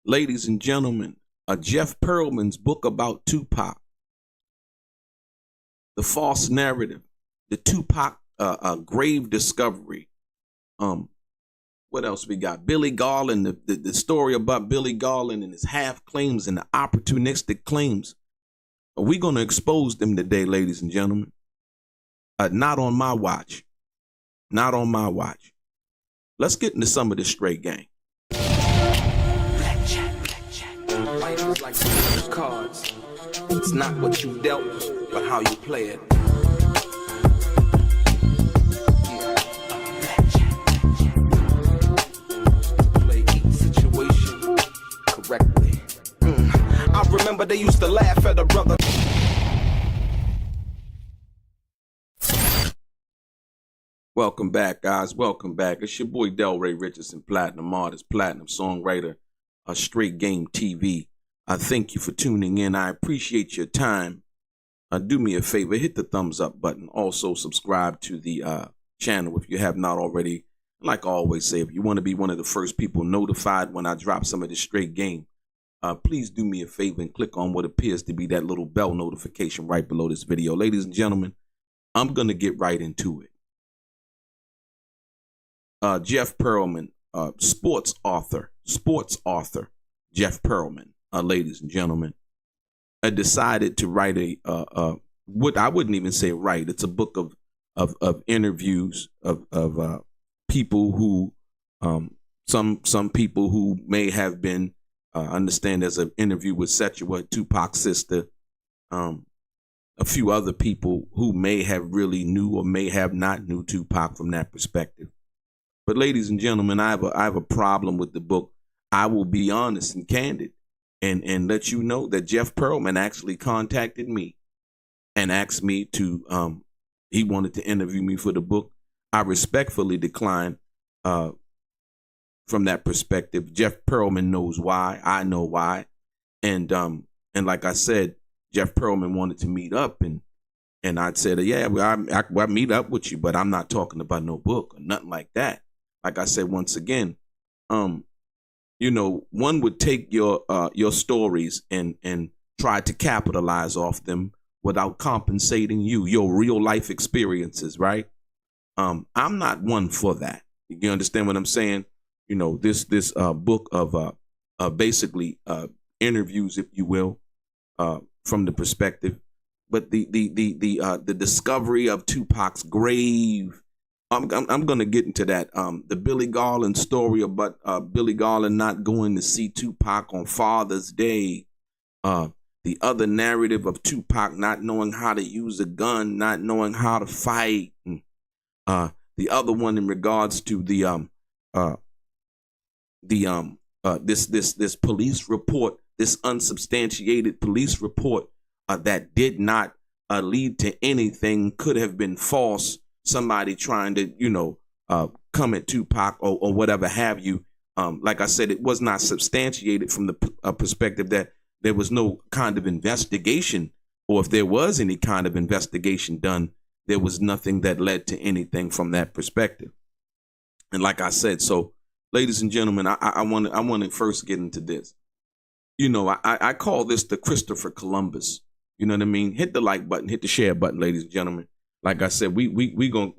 ladies and gentlemen, Jeff Pearlman's book about Tupac, the false narrative, the Tupac grave discovery. What else we got? Billy Garland, the story about Billy Garland and his half claims and the opportunistic claims. We're going to expose them today, ladies and gentlemen. Not on my watch. Not on my watch. Let's get into some of this straight game. Life is like those cards. It's not what you dealt, but how you play it. Play each situation correctly. I remember they used to laugh at a brother. Welcome back, guys. Welcome back. It's your boy Delray Richardson, platinum artist, platinum songwriter, Straight Game TV. I thank you for tuning in. I appreciate your time. Do me a favor, hit the thumbs up button. Also, subscribe to the channel if you have not already. Like I always say, if you want to be one of the first people notified when I drop some of this straight game, please do me a favor and click on what appears to be that little bell notification right below this video. Ladies and gentlemen, I'm going to get right into it. Jeff Pearlman, sports author, Jeff Pearlman, ladies and gentlemen, decided to write what I wouldn't even say write. It's a book of interviews of people who, some people who may have been, understand there's an interview with Shakur, Tupac's sister, a few other people who may have really knew or may have not knew Tupac from that perspective. But ladies and gentlemen, I have a problem with the book. I will be honest and candid and let you know that Jeff Pearlman actually contacted me and asked me to, he wanted to interview me for the book. I respectfully declined from that perspective. Jeff Pearlman knows why. I know why. And like I said, Jeff Pearlman wanted to meet up and I said, yeah, I meet up with you, but I'm not talking about no book or nothing like that. Like I said, once again, you know, one would take your stories and try to capitalize off them without compensating you, your real life experiences, right? I'm not one for that. You understand what I'm saying? You know, this book of basically interviews, if you will, from the perspective, but the discovery of Tupac's grave. I'm going to get into that. The Billy Garland story about Billy Garland not going to see Tupac on Father's Day. The other narrative of Tupac not knowing how to use a gun, not knowing how to fight. And, the other one in regards to this police report, this unsubstantiated police report that did not lead to anything, could have been false. Somebody trying to, you know, come at Tupac or whatever have you. Like I said, it was not substantiated from the perspective that there was no kind of investigation, or if there was any kind of investigation done, there was nothing that led to anything from that perspective. And like I said, so ladies and gentlemen, I want to first get into this. You know, I call this the Christopher Columbus. You know what I mean? Hit the like button, hit the share button, ladies and gentlemen. Like I said, we're gonna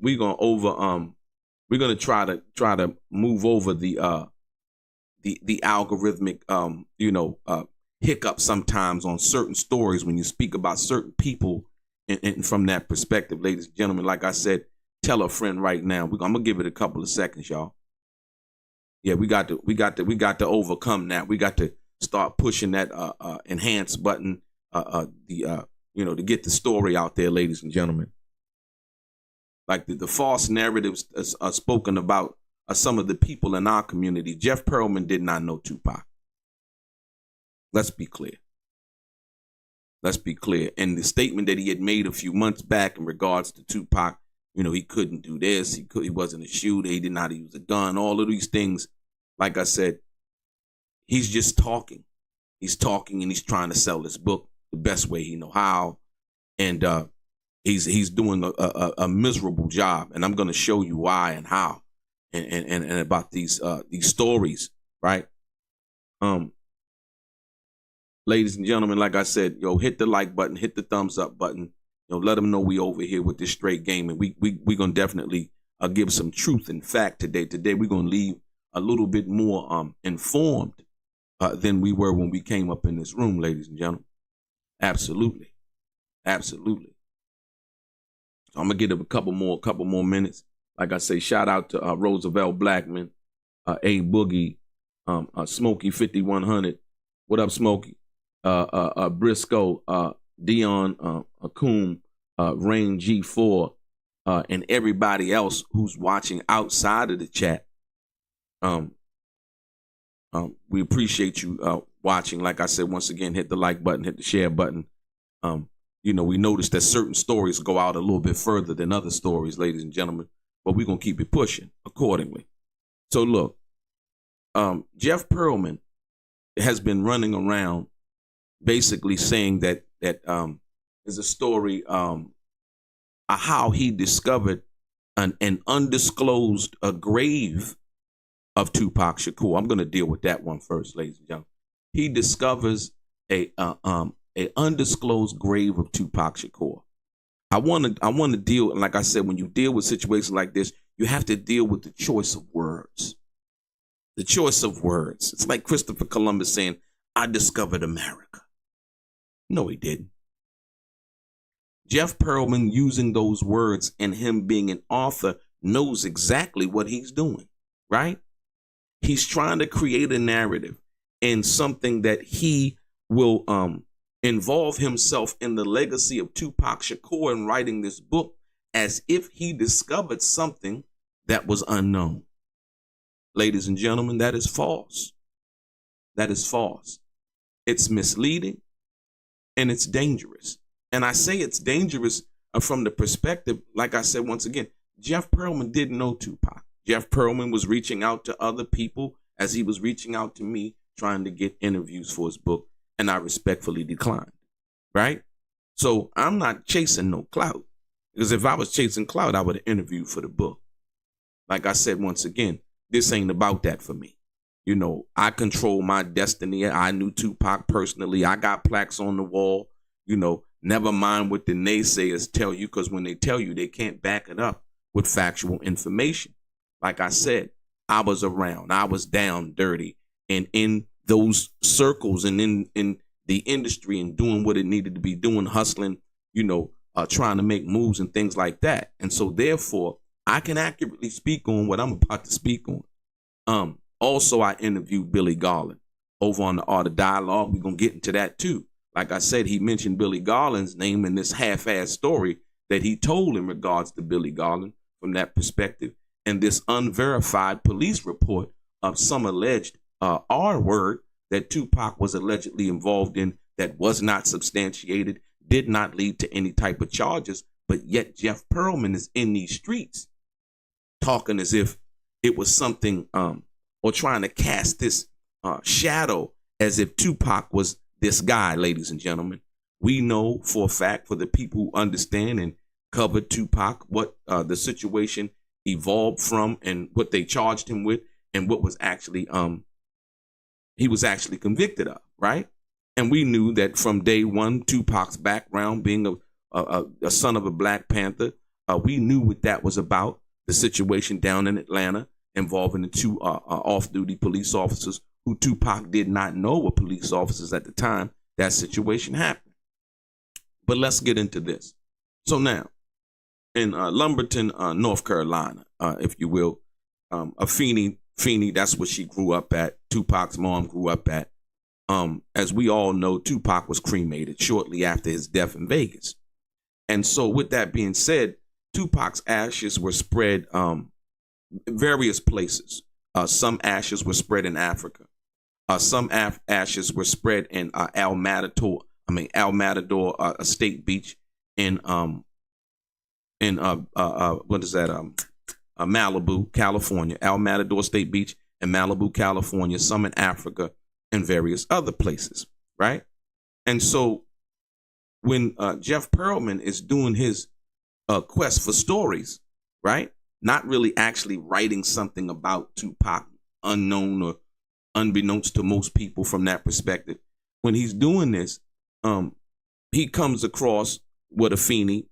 try to move over the algorithmic hiccup sometimes on certain stories when you speak about certain people and from that perspective, ladies and gentlemen. Like I said, tell a friend right now. I'm gonna give it a couple of seconds, y'all. Yeah, we got to overcome that. We got to start pushing that enhance button to get the story out there, ladies and gentlemen. Like the false narratives are spoken about some of the people in our community. Jeff Pearlman did not know Tupac. Let's be clear. Let's be clear. And the statement that he had made a few months back in regards to Tupac, you know, he couldn't do this. He wasn't a shooter. He did not use a gun. All of these things. Like I said, he's just talking. He's talking and he's trying to sell this book the best way he know how. And he's doing a miserable job. And I'm going to show you why and how and about these stories, right? ladies and gentlemen, like I said, hit the like button, hit the thumbs up button. Let them know we over here with this straight game, and we gonna definitely give some truth and fact today. Today we're gonna leave a little bit more informed than we were when we came up in this room, ladies and gentlemen. Absolutely, absolutely. So I'm gonna give it a couple more minutes. Like I say, shout out to Roosevelt Blackman, A Boogie, Smokey 5100. What up, Smokey? Briscoe, Dion Akum, Rain G4, and everybody else who's watching outside of the chat. We appreciate you watching. Like I said, once again, hit the like button, hit the share button. We noticed that certain stories go out a little bit further than other stories, ladies and gentlemen, but we're going to keep it pushing accordingly. So look, Jeff Pearlman has been running around basically saying that is a story how he discovered an undisclosed grave of Tupac Shakur. I'm going to deal with that one first, ladies and gentlemen. He discovers a undisclosed grave of Tupac Shakur. I want to deal, like I said, when you deal with situations like this, you have to deal with the choice of words. The choice of words. It's like Christopher Columbus saying, "I discovered America." No, he didn't. Jeff Pearlman, using those words and him being an author, knows exactly what he's doing, right? He's trying to create a narrative and something that he will involve himself in the legacy of Tupac Shakur in writing this book as if he discovered something that was unknown. Ladies and gentlemen, that is false. That is false. It's misleading and it's dangerous. And I say it's dangerous from the perspective, like I said, once again, Jeff Pearlman didn't know Tupac. Jeff Pearlman was reaching out to other people as he was reaching out to me, trying to get interviews for his book, and I respectfully declined, right? So I'm not chasing no clout, because if I was chasing clout, I would have interviewed for the book. Like I said, once again, this ain't about that for me. I control my destiny. I knew Tupac personally. I got plaques on the wall. Never mind what the naysayers tell you, because when they tell you, they can't back it up with factual information. Like I said, I was around. I was down dirty and in those circles and in the industry and doing what it needed to be doing, hustling, trying to make moves and things like that. And so therefore, I can accurately speak on what I'm about to speak on. Also, I interviewed Billy Garland over on the Art of Dialogue. We're going to get into that too. Like I said, he mentioned Billy Garland's name in this half-assed story that he told in regards to Billy Garland from that perspective. And this unverified police report of some alleged R word that Tupac was allegedly involved in that was not substantiated, did not lead to any type of charges, but yet Jeff Pearlman is in these streets talking as if it was something or trying to cast this shadow as if Tupac was this guy, ladies and gentlemen. We know for a fact, for the people who understand and covered Tupac, what the situation evolved from and what they charged him with and what was actually he was actually convicted of, right? And we knew that from day one, Tupac's background being a son of a Black Panther, we knew what that was about, the situation down in Atlanta involving the two off-duty police officers who Tupac did not know were police officers at the time that situation happened. But let's get into this. So now, in Lumberton, North Carolina, if you will, Afeni, that's what she grew up at. Tupac's mom grew up at. As we all know, Tupac was cremated shortly after his death in Vegas. And so with that being said, Tupac's ashes were spread various places. Some ashes were spread in Africa. Some ashes were spread in Al Matador, a state beach in what is that? Malibu, California. Al Matador State Beach in Malibu, California. Some in Africa and various other places, right? And so when Jeff Pearlman is doing his quest for stories, right? Not really actually writing something about Tupac, unknown or unbeknownst to most people from that perspective. when he's doing this, he comes across what Afeni,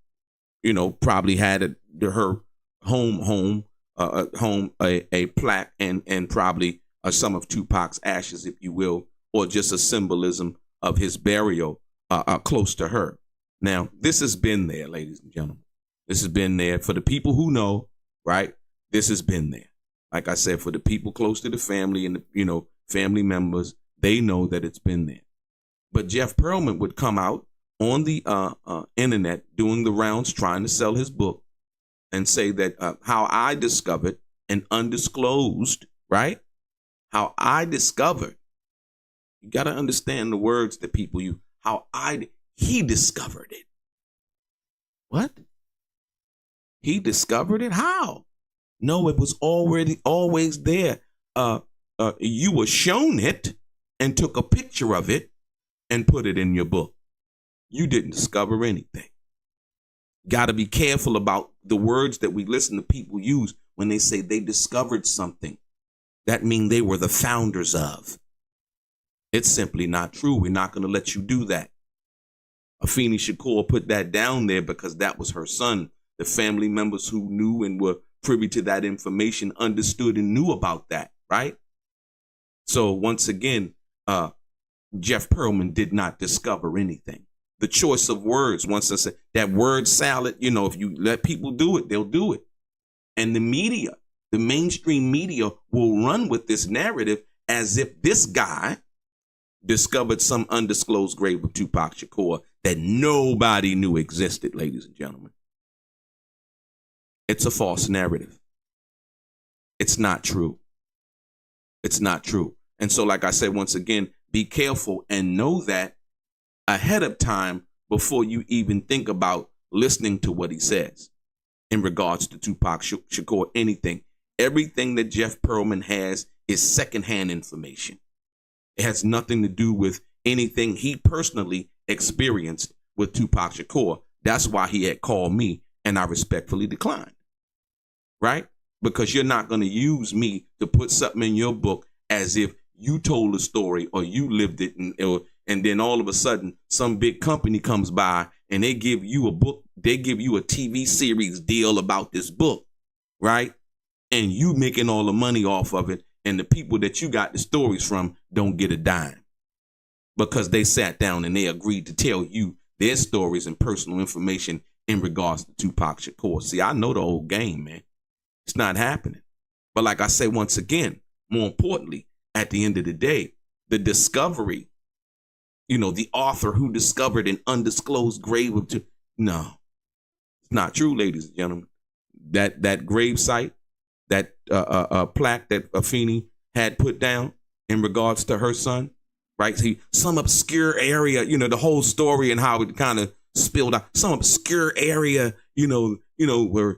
probably had her home a plaque and probably some of Tupac's ashes, if you will, or just a symbolism of his burial close to her. Now, this has been there, ladies and gentlemen. This has been there for the people who know, right? This has been there. Like I said, for the people close to the family and family members, they know that it's been there. But Jeff Pearlman would come out on the internet doing the rounds, trying to sell his book, and say that how I discovered an undisclosed, right? How I discovered. You got to understand the words that people use. He discovered it. What? He discovered it? How? No, it was always there. You were shown it and took a picture of it and put it in your book. You didn't discover anything. Got to be careful about the words that we listen to people use when they say they discovered something. That means they were the founders of. It's simply not true. We're not going to let you do that. Afeni Shakur put that down there because that was her son. The family members who knew and were privy to that information understood and knew about that, right? So once again, Jeff Pearlman did not discover anything. The choice of words, once I said that word salad, if you let people do it, they'll do it. And the media, the mainstream media will run with this narrative as if this guy discovered some undisclosed grave of Tupac Shakur that nobody knew existed, ladies and gentlemen. It's a false narrative. It's not true. It's not true. And so, like I said, once again, be careful and know that ahead of time before you even think about listening to what he says in regards to Tupac Shakur, anything. Everything that Jeff Pearlman has is secondhand information. It has nothing to do with anything he personally experienced with Tupac Shakur. That's why he had called me and I respectfully declined. Right? Because you're not going to use me to put something in your book as if you told a story or you lived it, and then all of a sudden some big company comes by and they give you a book, they give you a TV series deal about this book, right? And you making all the money off of it, and the people that you got the stories from don't get a dime because they sat down and they agreed to tell you their stories and personal information in regards to Tupac Shakur. See, I know the old game, man. It's not happening. But like I say, once again, more importantly, at the end of the day, the discovery, the author who discovered an undisclosed grave of no, it's not true, ladies and gentlemen. That grave site, that plaque that Afeni had put down in regards to her son, right? See, some obscure area, the whole story and how it kind of spilled out. Some obscure area, where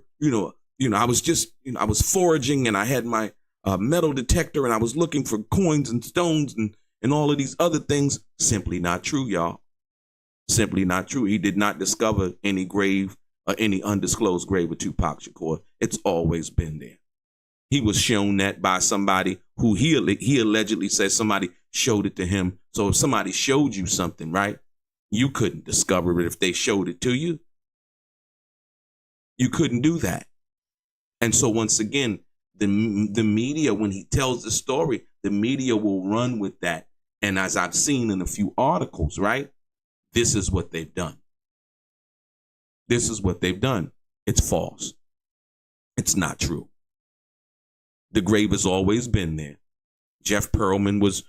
I was just, I was foraging and I had my metal detector and I was looking for coins and stones and all of these other things. Simply not true, y'all. Simply not true. He did not discover any grave or any undisclosed grave of Tupac Shakur. It's always been there. He was shown that by somebody who he allegedly says somebody showed it to him. So if somebody showed you something, right, you couldn't discover it if they showed it to you. You couldn't do that. And so once again, the media, when he tells the story, the media will run with that. And as I've seen in a few articles, right, this is what they've done. This is what they've done. It's false. It's not true. The grave has always been there. Jeff Pearlman was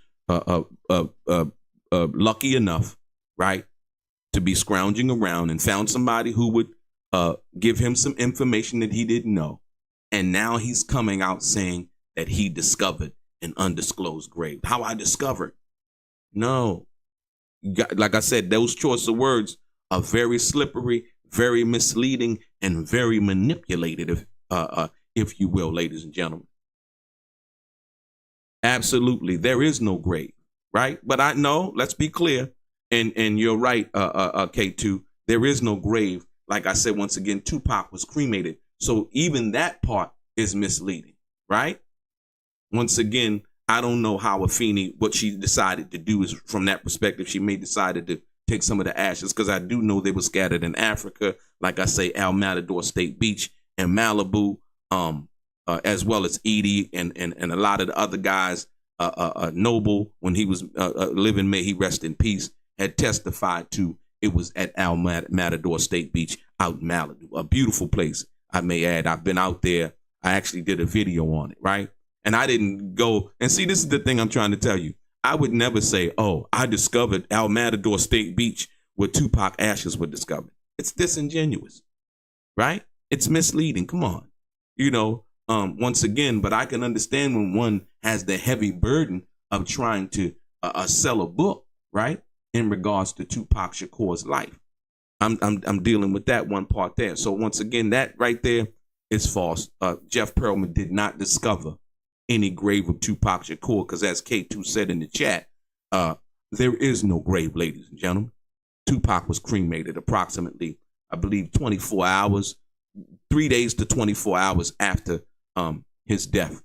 lucky enough, right, to be scrounging around and found somebody who would give him some information that he didn't know. And now he's coming out saying that he discovered an undisclosed grave. How I discovered? No. Like I said, those choice of words are very slippery, very misleading, and very manipulative, if you will, ladies and gentlemen. Absolutely. There is no grave, right? But I know, let's be clear, and you're right, K2, there is no grave. Like I said, once again, Tupac was cremated. So even that part is misleading, right? Once again, I don't know how Afeni, what she decided to do is from that perspective, she may decided to take some of the ashes, because I do know they were scattered in Africa, like I say, Matador State Beach and Malibu, as well as Edie and a lot of the other guys. Noble, when he was living, may he rest in peace, had testified to it was at Matador State Beach out in Malibu, a beautiful place, I may add. I've been out there. I actually did a video on it, right? And I didn't go, and see, this is the thing I'm trying to tell you. I would never say, oh, I discovered Matador State Beach where Tupac ashes were discovered. It's disingenuous, right? It's misleading. Come on. Once again, but I can understand when one has the heavy burden of trying to sell a book, right? In regards to Tupac Shakur's life. I'm dealing with that one part there. So once again, that right there is false. Jeff Pearlman did not discover any grave of Tupac Shakur, because as K2 said in the chat, there is no grave, ladies and gentlemen. Tupac was cremated approximately, I believe, 24 hours, 3 days to 24 hours after his death.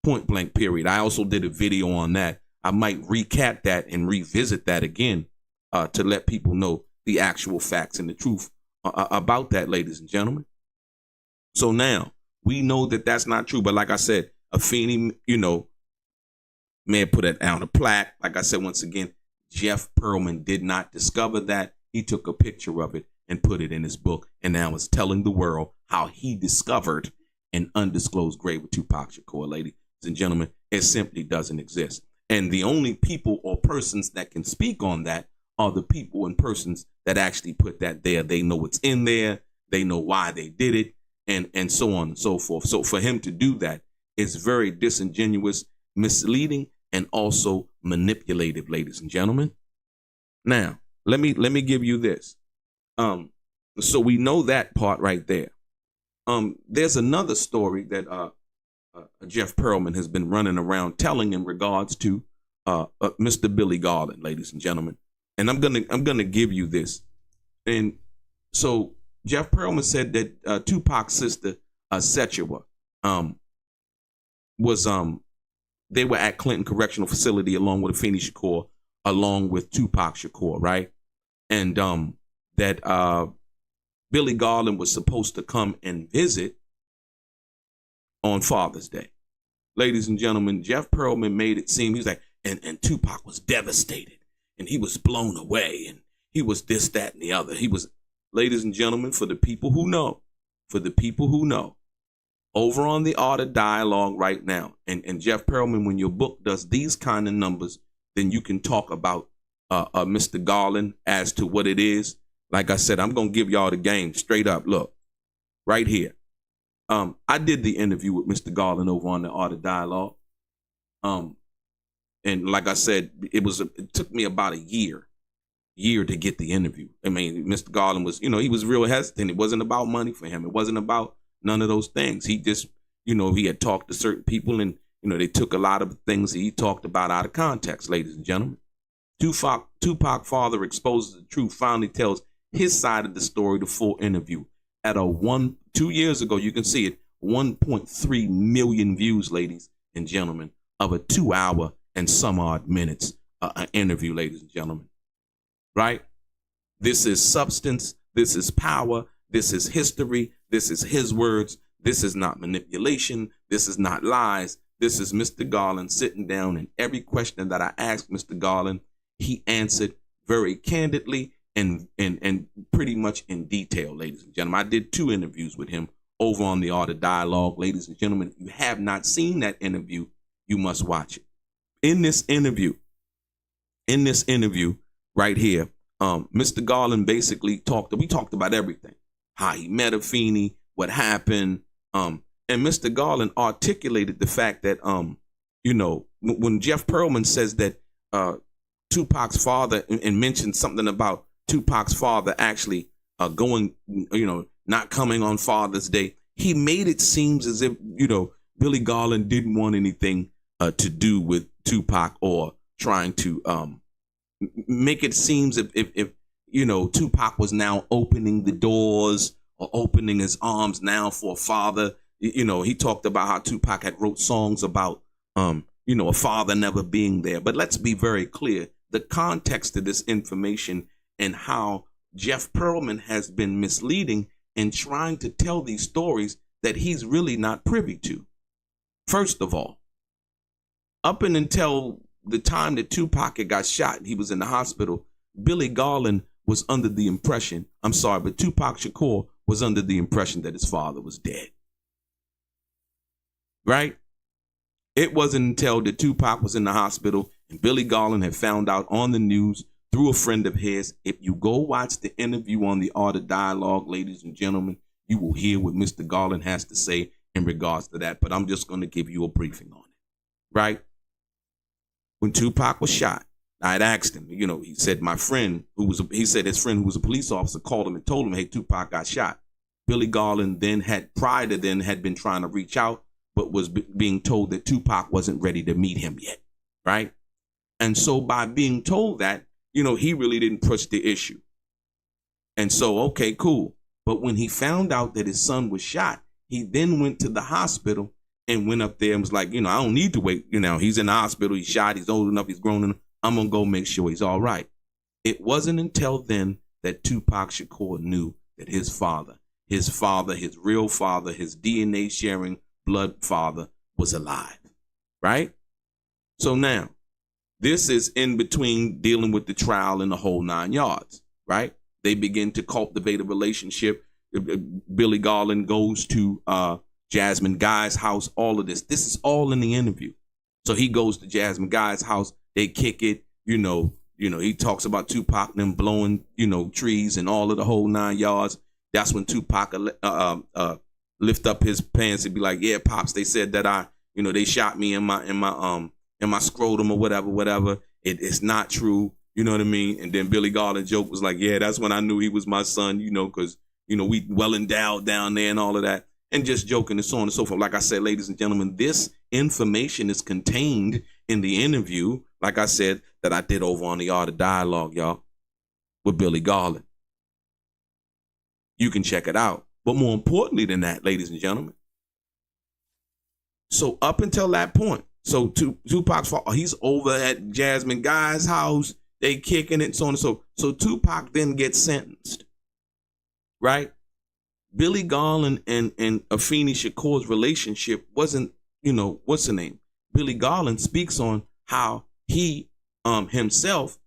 Point blank, period. I also did a video on that. I might recap that and revisit that again to let people know the actual facts and the truth about that, ladies and gentlemen. So now we know that that's not true. But like I said, Afeni, may have put it on a plaque. Like I said, once again, Jeff Pearlman did not discover that. He took a picture of it and put it in his book, and now is telling the world how he discovered an undisclosed grave of Tupac Shakur. Ladies and gentlemen, it simply doesn't exist. And the only people or persons that can speak on that are the people and persons that actually put that there. They know what's in there. They know why they did it, and so on and so forth. So for him to do that is very disingenuous, misleading, and also manipulative, ladies and gentlemen. Now, let me give you this. So we know that part right there. There's another story that Jeff Pearlman has been running around telling in regards to Mr. Billy Garland, ladies and gentlemen. And I'm gonna give you this. And so Jeff Pearlman said that Tupac's sister Sechua was they were at Clinton Correctional Facility along with Afeni Shakur, along with Tupac Shakur, right? And that Billy Garland was supposed to come and visit on Father's Day. Ladies and gentlemen, Jeff Pearlman made it seem, he was like, and Tupac was devastated, and he was blown away, and he was this, that, and the other. He was, ladies and gentlemen, for the people who know, over on the Art of Dialogue right now, and Jeff Pearlman, when your book does these kind of numbers, then you can talk about Mr. Garland as to what it is. Like I said, I'm going to give y'all the game straight up. Look, right here. I did the interview with Mr. Garland over on the Art of Dialogue. And like I said, it took me about a year to get the interview. I mean, Mr. Garland was, he was real hesitant. It wasn't about money for him. It wasn't about none of those things. He just, he had talked to certain people, and, they took a lot of things that he talked about out of context, ladies and gentlemen. Tupac father exposes the truth, finally tells his side of the story, the full interview. At 2 years ago, you can see it, 1.3 million views, ladies and gentlemen, of a 2 hour and some odd minutes interview, ladies and gentlemen. Right? This is substance. This is power. This is history. This is his words. This is not manipulation. This is not lies. This is Mr. Garland sitting down, and every question that I asked Mr. Garland, he answered very candidly and pretty much in detail, ladies and gentlemen. I did 2 interviews with him over on the Art of Dialogue, ladies and gentlemen. If you have not seen that interview, you must watch it. In this interview right here, Mr. Garland basically we talked about everything, how he met Afeni, what happened, and Mr. Garland articulated the fact that, when Jeff Pearlman says that Tupac's father and mentioned something about Tupac's father actually going, not coming on Father's Day, he made it seem as if, Billy Garland didn't want anything to do with Tupac, or trying to make it seem if Tupac was now opening the doors or opening his arms now for a father. He talked about how Tupac had wrote songs about a father never being there. But let's be very clear. The context of this information and how Jeff Pearlman has been misleading and trying to tell these stories that he's really not privy to. First of all, up and until the time that Tupac had got shot and he was in the hospital, Billy Garland was under the impression, but Tupac Shakur was under the impression that his father was dead. Right? It wasn't until that Tupac was in the hospital and Billy Garland had found out on the news through a friend of his. If you go watch the interview on the Art of Dialogue, ladies and gentlemen, you will hear what Mr. Garland has to say in regards to that. But I'm just going to give you a briefing on it. Right? When Tupac was shot, I had asked him, he said his friend who was a police officer called him and told him, hey, Tupac got shot. Billy Garland prior to then had been trying to reach out, but was being told that Tupac wasn't ready to meet him yet. Right? And so by being told that, he really didn't push the issue. And so, okay, cool. But when he found out that his son was shot, he then went to the hospital and went up there and was like, I don't need to wait. He's in the hospital. He's shot. He's old enough. He's grown enough. I'm going to go make sure he's all right. It wasn't until then that Tupac Shakur knew that his real father, his DNA sharing blood father was alive. Right? So now, this is in between dealing with the trial and the whole 9 yards. Right? They begin to cultivate a relationship. Billy Garland goes to Jasmine Guy's house, all of this. This is all in the interview. So he goes to Jasmine Guy's house. They kick it, he talks about Tupac and them blowing, trees and all of the whole 9 yards. That's when Tupac lift up his pants and be like, yeah, Pops, they said that they shot me in my scrotum or whatever. It's not true. You know what I mean? And then Billy Garland joke was like, yeah, that's when I knew he was my son, because, we well endowed down there and all of that. And just joking and so on and so forth. Like I said, ladies and gentlemen, this information is contained in the interview, like I said, that I did over on the Art of Dialogue, y'all, with Billy Garland. You can check it out. But more importantly than that, ladies and gentlemen, so up until that point, so Tupac's he's over at Jasmine Guy's house, they kicking it and so on and so. So Tupac then gets sentenced, right? Billy Garland and Afeni Shakur's relationship wasn't, what's the name? Billy Garland speaks on how he himself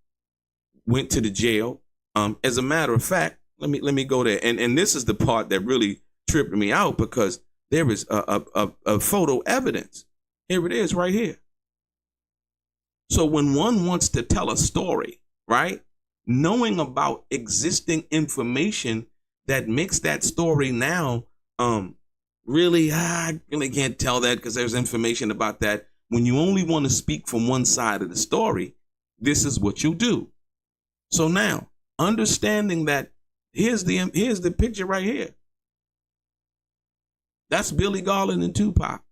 went to the jail. As a matter of fact, let me go there. And this is the part that really tripped me out because there is a photo evidence. Here it is right here. So when one wants to tell a story, right, knowing about existing information that makes that story now, I really can't tell that because there's information about that. When you only want to speak from one side of the story, this is what you do. So now, understanding that here's the picture right here. That's Billy Garland and Tupac.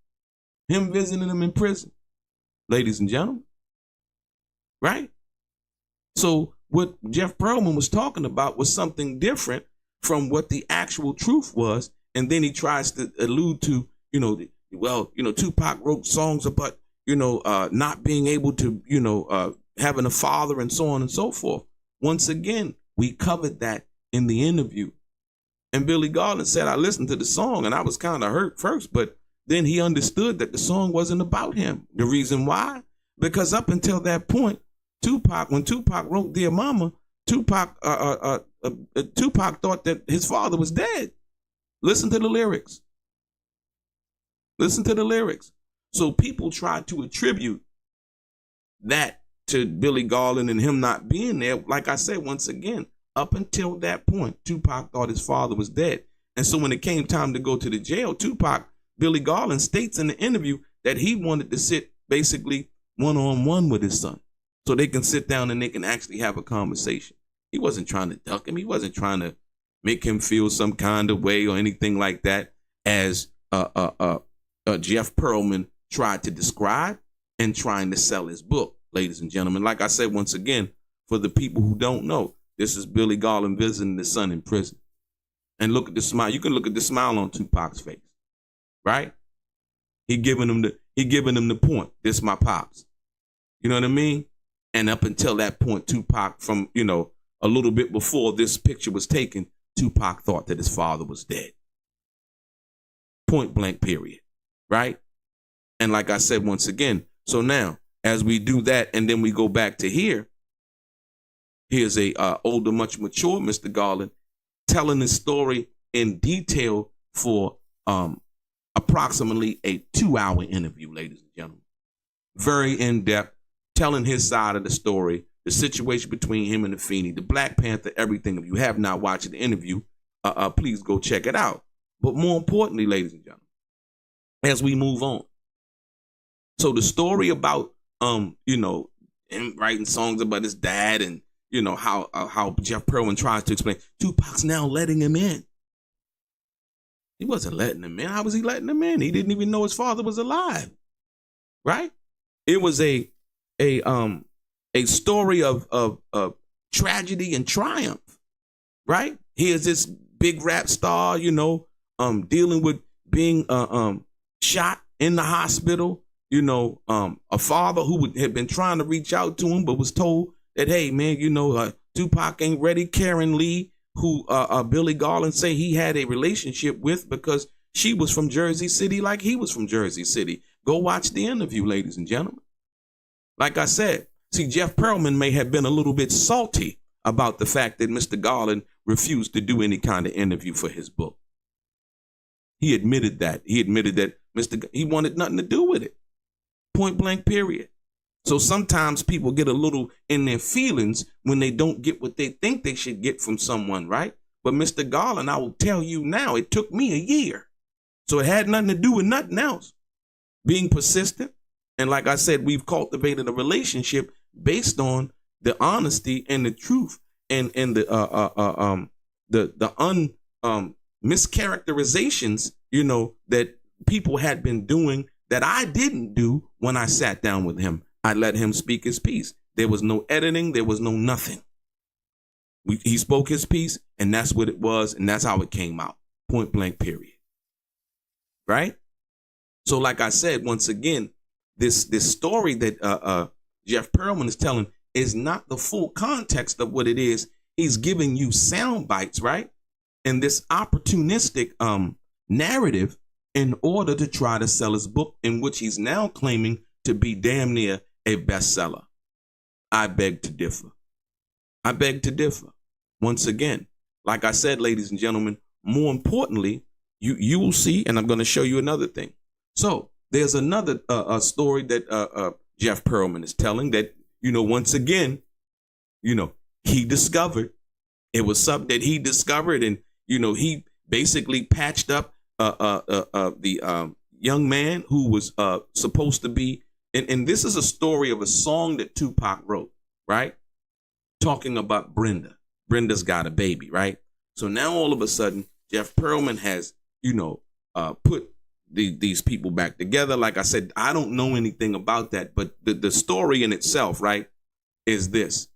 Him visiting them in prison. Ladies and gentlemen. Right? So what Jeff Pearlman was talking about was something different from what the actual truth was. And then he tries to allude to, Tupac wrote songs about, not being able to, having a father and so on and so forth. Once again, we covered that in the interview. And Billy Garland said, I listened to the song and I was kind of hurt first, but then he understood that the song wasn't about him. The reason why? Because up until that point, when Tupac wrote Dear Mama, Tupac thought that his father was dead. Listen to the lyrics. Listen to the lyrics. So people try to attribute that to Billy Garland and him not being there. Like I said, once again, up until that point, Tupac thought his father was dead. And so when it came time to go to the jail, Billy Garland states in the interview that he wanted to sit basically one-on-one with his son so they can sit down and they can actually have a conversation. He wasn't trying to duck him. He wasn't trying to make him feel some kind of way or anything like that, as Jeff Pearlman tried to describe and trying to sell his book, ladies and gentlemen. Like I said, once again, for the people who don't know, this is Billy Garland visiting his son in prison. And look at the smile. You can look at the smile on Tupac's face, right? He giving them the point. This my pops. You know what I mean? And up until that point, Tupac, from, you know, a little bit before this picture was taken, Tupac thought that his father was dead. Point blank, period. Right? And like I said, once again, so now, as we do that, and then we go back to here, here's a older, much mature Mr. Garland telling his story in detail for approximately a 2-hour interview, ladies and gentlemen. Very in-depth, telling his side of the story, the situation between him and the Feeny, the Black Panther, everything. If you have not watched the interview, please go check it out. But more importantly, ladies and gentlemen, as we move on, so the story about you know, him writing songs about his dad, and you know how Jeff Pearlman tries to explain Tupac's now letting him in. He wasn't letting him in. How was he letting him in? He didn't even know his father was alive. Right? It was a story of tragedy and triumph. Right? Here's this big rap star, you know, dealing with being shot in the hospital. You know, a father who had been trying to reach out to him, but was told that, hey, man, you know, Tupac ain't ready. Karen Lee, who Billy Garland say he had a relationship with because she was from Jersey City like he was from Jersey City. Go watch the interview, ladies and gentlemen. Like I said, see, Jeff Pearlman may have been a little bit salty about the fact that Mr. Garland refused to do any kind of interview for his book. He admitted that. He admitted that he wanted nothing to do with it. Point blank, period. So sometimes people get a little in their feelings when they don't get what they think they should get from someone, right? But Mr. Garland, I will tell you now, it took me a year. So it had nothing to do with nothing else. Being persistent. And like I said, we've cultivated a relationship based on the honesty and the truth and the mischaracterizations, you know, that people had been doing that I didn't do when I sat down with him. I let him speak his piece. There was no editing. There was no nothing. He spoke his piece, and that's what it was, and that's how it came out. Point blank, period. Right? So like I said, once again, this story that Jeff Pearlman is telling is not the full context of what it is. He's giving you sound bites, right? And this opportunistic narrative in order to try to sell his book, in which he's now claiming to be damn near a bestseller. I beg to differ. I beg to differ. Once again, like I said, ladies and gentlemen, more importantly, you will see, and I'm going to show you another thing. So there's another story that Jeff Pearlman is telling that, you know, once again, you know, he discovered. It was something that he discovered, and, you know, he basically patched up the young man who was supposed to be, and this is a story of a song that Tupac wrote, right? Talking about Brenda. Brenda's got a baby, right? So now all of a sudden, Jeff Pearlman has, you know, put these people back together. Like I said, I don't know anything about that, but the story in itself, right, is this.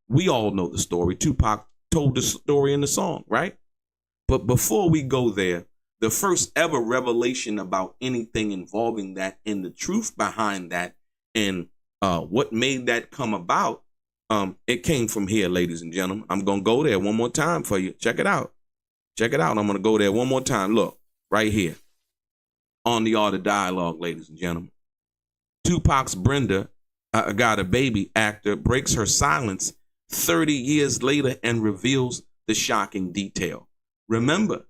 We all know the story. Tupac told the story in the song, right? But before we go there, the first ever revelation about anything involving that and the truth behind that and what made that come about, it came from here, ladies and gentlemen. I'm going to go there one more time for you. Check it out. Check it out. I'm going to go there one more time. Look, right here on the Art of Dialogue, ladies and gentlemen. Tupac's Brenda, Got a Baby actor, breaks her silence 30 years later and reveals the shocking detail. Remember,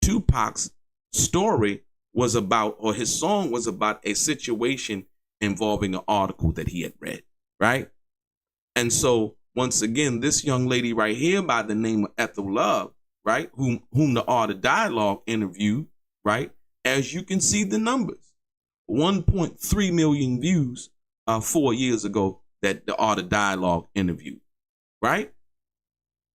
Tupac's story was about, or his song was about, a situation involving an article that he had read, right? And so, once again, this young lady right here by the name of Ethel Love, right, whom the Art of Dialogue interviewed, right, as you can see the numbers, 1.3 million views 4 years ago that the Art of Dialogue interviewed, right?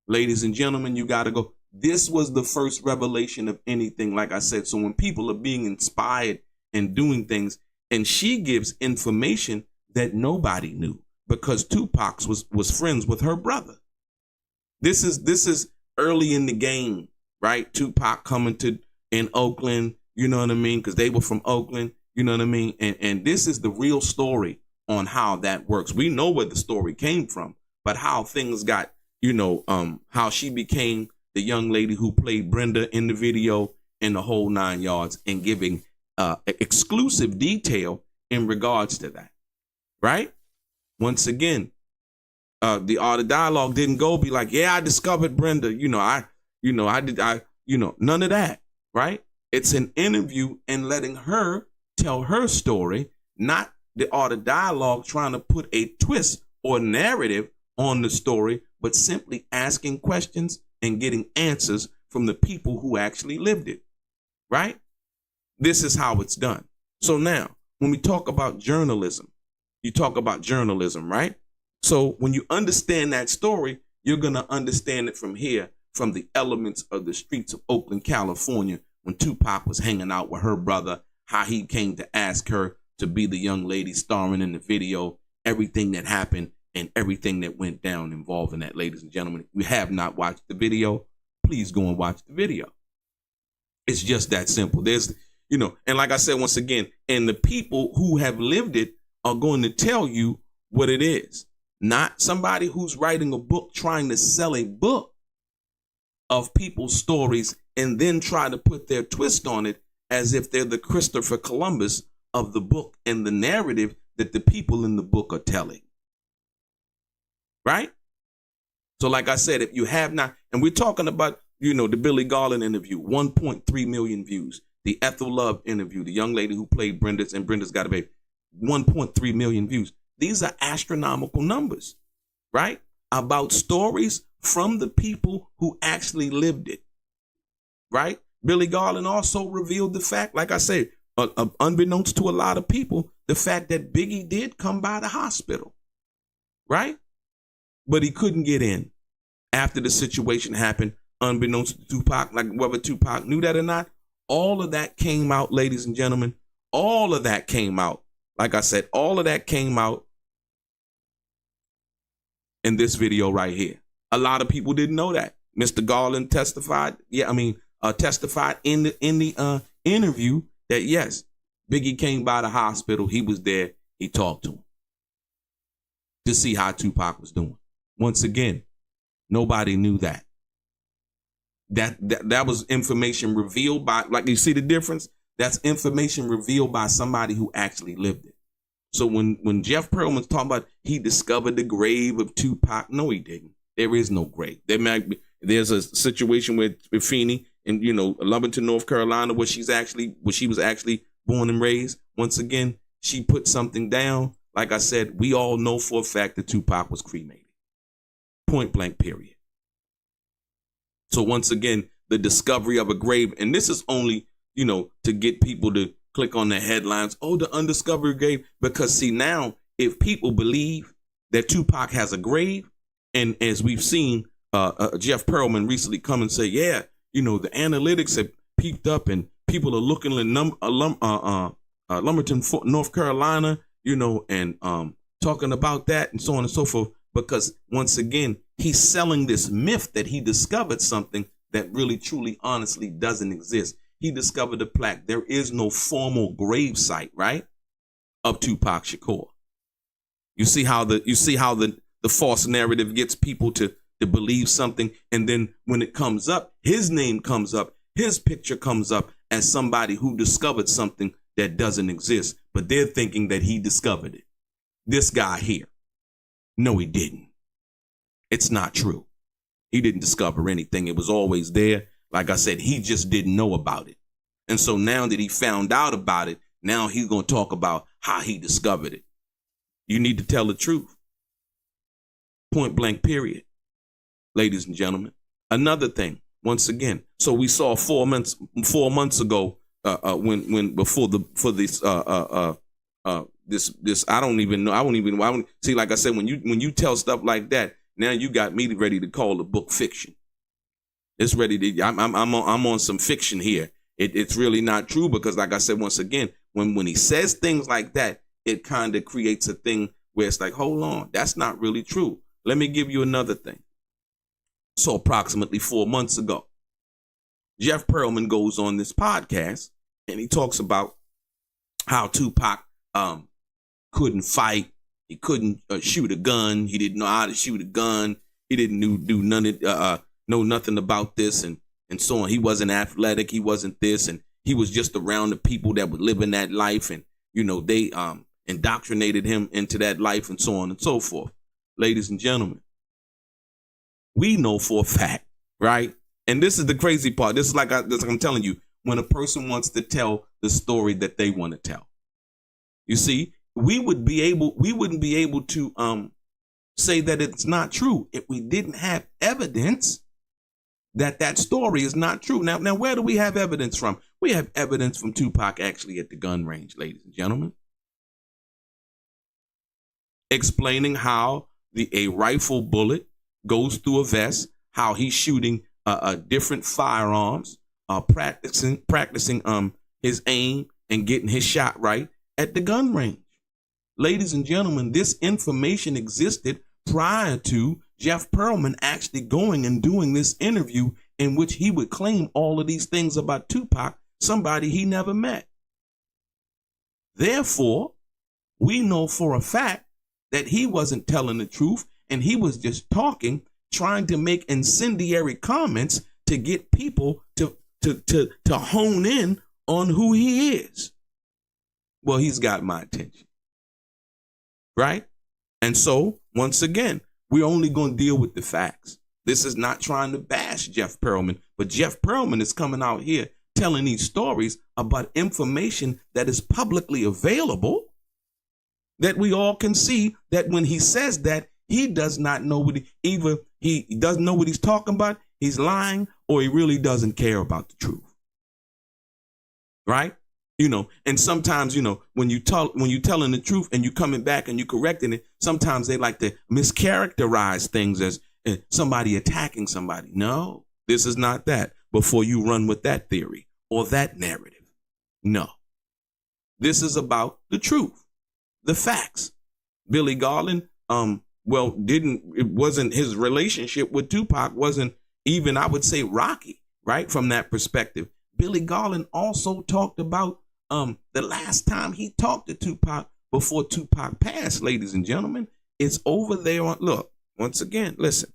Ladies and gentlemen, you got to go. This was the first revelation of anything, like I said. So when people are being inspired and doing things, and she gives information that nobody knew because Tupac was friends with her brother. This is early in the game, right? Tupac coming to in Oakland, You know what I mean? Because they were from Oakland. You know what I mean? And this is the real story on how that works. We know where the story came from, but how things got, how she became the young lady who played Brenda in the video and the whole 9 yards, and giving exclusive detail in regards to that. Right? Once again, the art of dialogue didn't go be like, yeah, I discovered Brenda. None of that. Right? It's an interview and letting her tell her story, not the art of dialogue trying to put a twist or narrative on the story, but simply asking questions and getting answers from the people who actually lived it. Right? This is how it's done. So now, when we talk about journalism, you talk about journalism, right? So when you understand that story, you're going to understand it from here, from the elements of the streets of Oakland, California, when Tupac was hanging out with her brother, how he came to ask her to be the young lady starring in the video, everything that happened and everything that went down involving that. Ladies and gentlemen, if you have not watched the video, please go and watch the video. It's just that simple. There's, and like I said, once again, and the people who have lived it are going to tell you what it is. Not somebody who's writing a book trying to sell a book of people's stories and then try to put their twist on it as if they're the Christopher Columbus of the book and the narrative that the people in the book are telling. Right? So like I said, if you have not, and we're talking about, the Billy Garland interview, 1.3 million views. The Ethel Love interview, the young lady who played Brenda and Brenda's Got a Baby, 1.3 million views. These are astronomical numbers, right? About stories from the people who actually lived it, right? Billy Garland also revealed the fact, like I say, unbeknownst to a lot of people, the fact that Biggie did come by the hospital, right? But he couldn't get in after the situation happened, unbeknownst to Tupac, like whether Tupac knew that or not. All of that came out, ladies and gentlemen. All of that came out. Like I said, all of that came out in this video right here. A lot of people didn't know that. Mr. Garland testified. Testified in the interview that yes, Biggie came by the hospital. He was there. He talked to him to see how Tupac was doing. Once again, nobody knew that. That was information revealed by, like, you see the difference? That's information revealed by somebody who actually lived it. So when Jeff Pearlman's talking about he discovered the grave of Tupac, no, he didn't. There is no grave. There's a situation with Feeney in Lumberton, North Carolina, where she was actually born and raised. Once again, she put something down. Like I said, we all know for a fact that Tupac was cremated. Point blank, period. So once again, the discovery of a grave, and this is only, to get people to click on the headlines, oh, the undiscovered grave, because see now, if people believe that Tupac has a grave, and as we've seen, Jeff Pearlman recently come and say, yeah, the analytics have peaked up and people are looking at Lumberton, North Carolina, and talking about that and so on and so forth, because once again, he's selling this myth that he discovered something that really, truly, honestly doesn't exist. He discovered a plaque. There is no formal grave site, right, of Tupac Shakur. You see how the false narrative gets people to believe something, and then when it comes up, his name comes up, his picture comes up as somebody who discovered something that doesn't exist, but they're thinking that he discovered it. This guy here. No, he didn't. It's not true. He didn't discover anything. It was always there. Like I said, he just didn't know about it. And so now that he found out about it, now he's going to talk about how he discovered it. You need to tell the truth. Point blank, period. Ladies and gentlemen. Another thing, once again, so we saw 4 months ago, this I don't even know. See, like I said, when you tell stuff like that, now you got me ready to call the book fiction. It's ready to. I'm on some fiction here. It's really not true because, like I said, once again, when he says things like that, it kind of creates a thing where it's like, hold on, that's not really true. Let me give you another thing. So approximately 4 months ago, Jeff Pearlman goes on this podcast and he talks about how Tupac couldn't fight. He couldn't shoot a gun. He didn't know how to shoot a gun. He didn't know nothing about this and so on. He wasn't athletic. He wasn't this, and he was just around the people that were living that life, and they indoctrinated him into that life, and so on and so forth. Ladies and gentlemen, we know for a fact, right? And this is the crazy part. This is like I'm telling you, when a person wants to tell the story that they want to tell. You see, we wouldn't be able to say that it's not true if we didn't have evidence that story is not true. Now, where do we have evidence from? We have evidence from Tupac actually at the gun range, ladies and gentlemen, explaining how a rifle bullet goes through a vest, how he's shooting different firearms, practicing his aim and getting his shot right at the gun range. Ladies and gentlemen, this information existed prior to Jeff Pearlman actually going and doing this interview in which he would claim all of these things about Tupac, somebody he never met. Therefore, we know for a fact that he wasn't telling the truth, and he was just talking, trying to make incendiary comments to get people to hone in on who he is. Well, he's got my attention, right? And so, once again, we're only going to deal with the facts. This is not trying to bash Jeff Pearlman, but Jeff Pearlman is coming out here telling these stories about information that is publicly available, that we all can see that when he says that, he does not know either he doesn't know what he's talking about, he's lying, or he really doesn't care about the truth. Right? And sometimes, when you're telling the truth and you're coming back and you're correcting it, sometimes they like to mischaracterize things as somebody attacking somebody. No, this is not that. Before you run with that theory or that narrative. No. This is about the truth, the facts. Billy Garland, it wasn't his relationship with Tupac wasn't even, I would say, rocky, right? From that perspective. Billy Garland also talked about the last time he talked to Tupac before Tupac passed, ladies and gentlemen. It's over there once again, listen.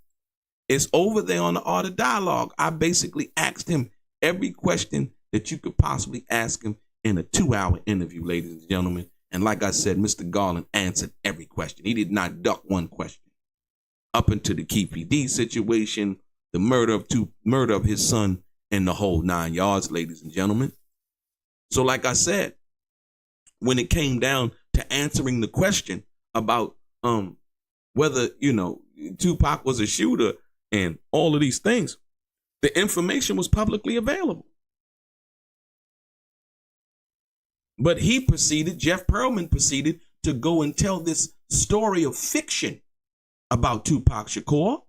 It's over there on the Art of Dialogue. I basically asked him every question that you could possibly ask him in a 2-hour interview, ladies and gentlemen. And like I said, Mr. Garland answered every question. He did not duck one question. Up into the Keefe D situation, the murder of his son, and the whole 9 yards, ladies and gentlemen. So like I said, when it came down to answering the question about whether, Tupac was a shooter and all of these things, the information was publicly available. But Jeff Pearlman proceeded to go and tell this story of fiction about Tupac Shakur,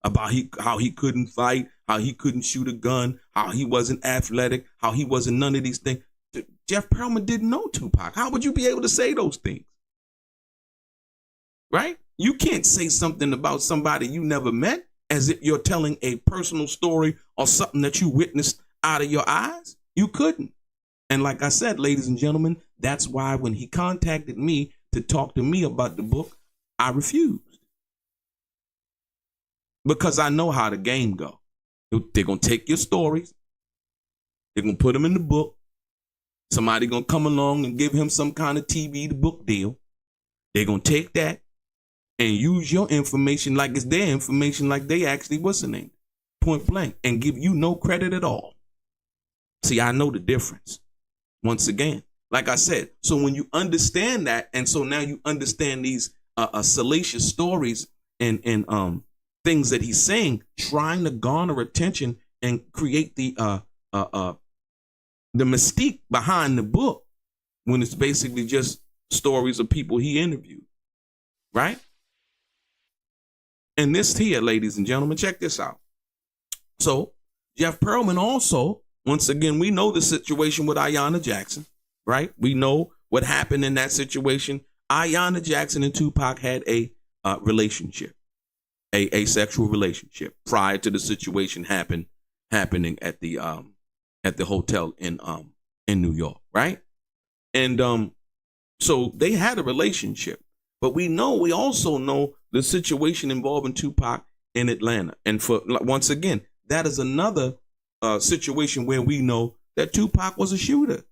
about how he couldn't fight, how he couldn't shoot a gun, how he wasn't athletic, how he wasn't none of these things. Jeff Pearlman didn't know Tupac. How would you be able to say those things? Right? You can't say something about somebody you never met as if you're telling a personal story or something that you witnessed out of your eyes. You couldn't. And like I said, ladies and gentlemen, that's why when he contacted me to talk to me about the book, I refused. Because I know how the game go. They're going to take your stories. They're going to put them in the book. Somebody going to come along and give him some kind of TV to book deal. They're going to take that and use your information like it's their information, like they actually, what's the name? Point blank, and give you no credit at all. See, I know the difference. Once again, like I said, so when you understand that, and so now you understand these salacious stories and things that he's saying, trying to garner attention and create the mystique behind the book, when it's basically just stories of people he interviewed, right? And this here, ladies and gentlemen, check this out. So Jeff Pearlman also, once again, we know the situation with Ayanna Jackson, right? We know what happened in that situation. Ayanna Jackson and Tupac had a relationship, a sexual relationship prior to the situation happening at the hotel in in New York, right? And so they had a relationship. But we also know the situation involving Tupac in Atlanta. And once again, that is another situation where we know that Tupac was a shooter,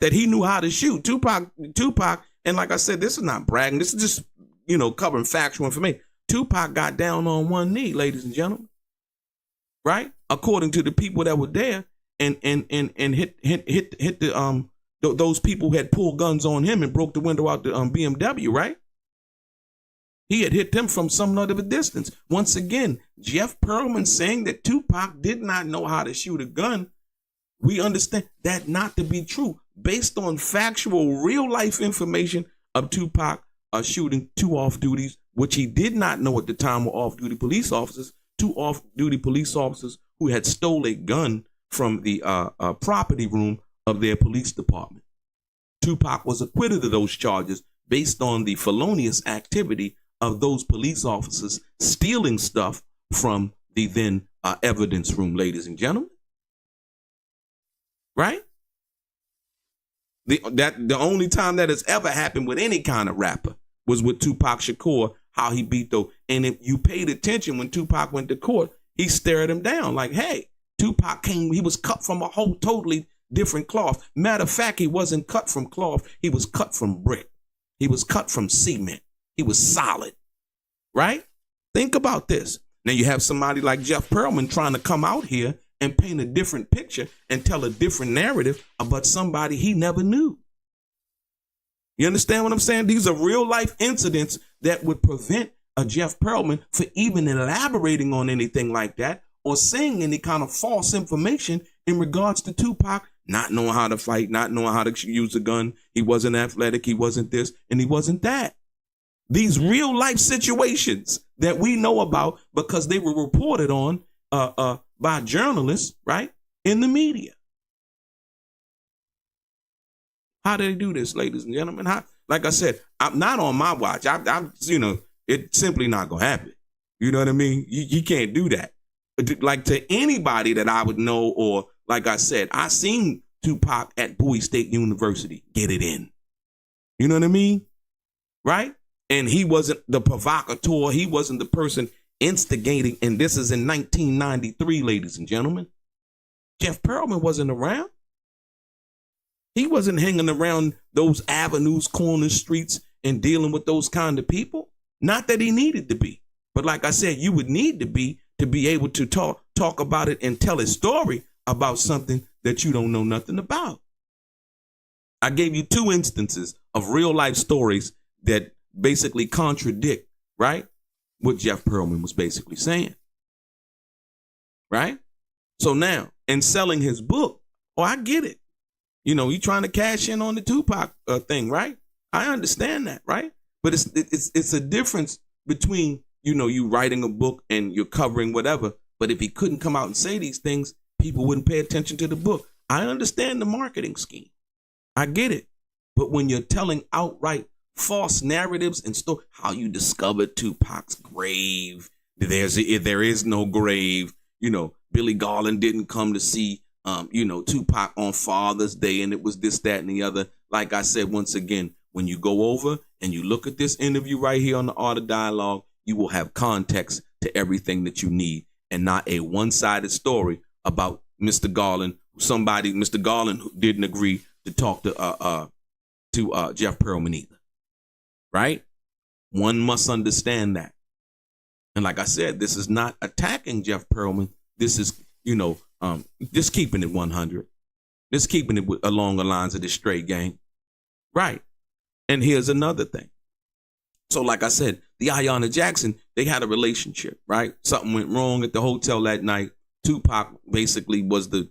that he knew how to shoot. Tupac, and like I said, this is not bragging. This is just, covering factual information. Tupac got down on one knee, ladies and gentlemen, right? According to the people that were there, and hit the those people who had pulled guns on him and broke the window out the BMW, right? He had hit them from some other distance. Once again, Jeff Pearlman saying that Tupac did not know how to shoot a gun. We understand that not to be true based on factual real life information of Tupac shooting 2 off-duties, which he did not know at the time were off-duty police officers, 2 off-duty police officers who had stole a gun from the property room of their police department. Tupac was acquitted of those charges based on the felonious activity of those police officers stealing stuff from the then evidence room, ladies and gentlemen. Right? The only time that has ever happened with any kind of rapper was with Tupac Shakur, how he beat those. And if you paid attention when Tupac went to court, he stared him down like, hey, Tupac he was cut from a whole totally different cloth. Matter of fact, he wasn't cut from cloth. He was cut from brick. He was cut from cement. He was solid, right? Think about this. Now you have somebody like Jeff Pearlman trying to come out here and paint a different picture and tell a different narrative about somebody he never knew. You understand what I'm saying? These are real life incidents that would prevent a Jeff Pearlman for even elaborating on anything like that or saying any kind of false information in regards to Tupac not knowing how to fight, not knowing how to use a gun. He wasn't athletic, he wasn't this, and he wasn't that. These real life situations that we know about because they were reported on by journalists, right, in the media. How do they do this, ladies and gentlemen? Like I said, I'm not on my watch. It's simply not gonna happen. You know what I mean? You can't do that. Like to anybody that I would know, or like I said, I seen Tupac at Bowie State University get it in. You know what I mean? Right? And he wasn't the provocateur. He wasn't the person instigating. And this is in 1993, ladies and gentlemen. Jeff Pearlman wasn't around. He wasn't hanging around those avenues, corners, streets, and dealing with those kind of people. Not that he needed to be. But like I said, you would need to be able to talk about it and tell a story about something that you don't know nothing about. I gave you 2 instances of real life stories that basically contradict, right, what Jeff Pearlman was basically saying. Right? So now, in selling his book, I get it. You're trying to cash in on the Tupac thing, right? I understand that, right? But it's a difference between, you writing a book and you're covering whatever. But if he couldn't come out and say these things, people wouldn't pay attention to the book. I understand the marketing scheme. I get it. But when you're telling outright false narratives and how you discovered Tupac's grave, there is no grave. Billy Garland didn't come to see, Tupac on Father's Day, and it was this, that, and the other. Like I said, once again, when you go over and you look at this interview right here on the Art of Dialogue, you will have context to everything that you need and not a one-sided story about Mr. Garland. Mr. Garland didn't agree to talk to Jeff Pearlman either. Right? One must understand that. And like I said, this is not attacking Jeff Pearlman. This is, just keeping it 100. Just keeping it along the lines of this straight gang. Right. And here's another thing. So like I said, the Ayanna Jackson, they had a relationship, right? Something went wrong at the hotel that night. Tupac basically was the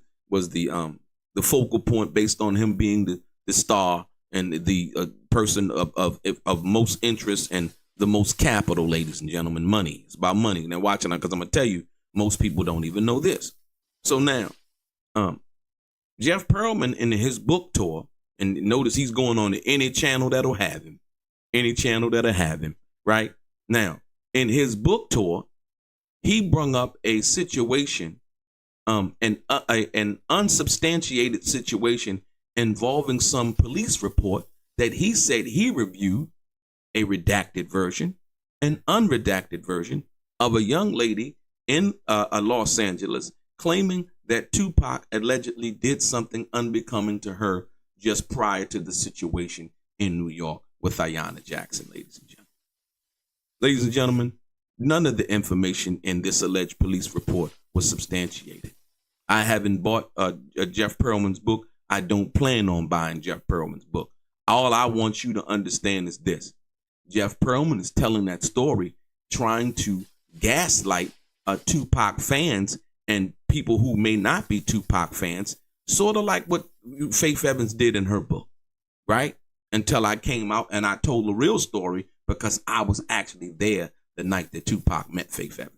focal point based on him being the star and the person of most interest and the most capital, ladies and gentlemen. Money. It's about money. Now watching that, because I'm gonna tell you, most people don't even know this. So now, Jeff Pearlman in his book tour, and notice he's going on to any channel that'll have him. Any channel that'll have him, right? Now, in his book tour, he brung up a situation an unsubstantiated situation involving some police report that he said he reviewed, a redacted version, an unredacted version of a young lady in Los Angeles claiming that Tupac allegedly did something unbecoming to her just prior to the situation in New York with Ayanna Jackson, ladies and gentlemen. Ladies and gentlemen, none of the information in this alleged police report was substantiated. I haven't bought Jeff Pearlman's book. I don't plan on buying Jeff Pearlman's book. All I want you to understand is this. Jeff Pearlman is telling that story, trying to gaslight Tupac fans and people who may not be Tupac fans, sort of like what Faith Evans did in her book, right? Until I came out and I told the real story because I was actually there the night that Tupac met Faith Evans.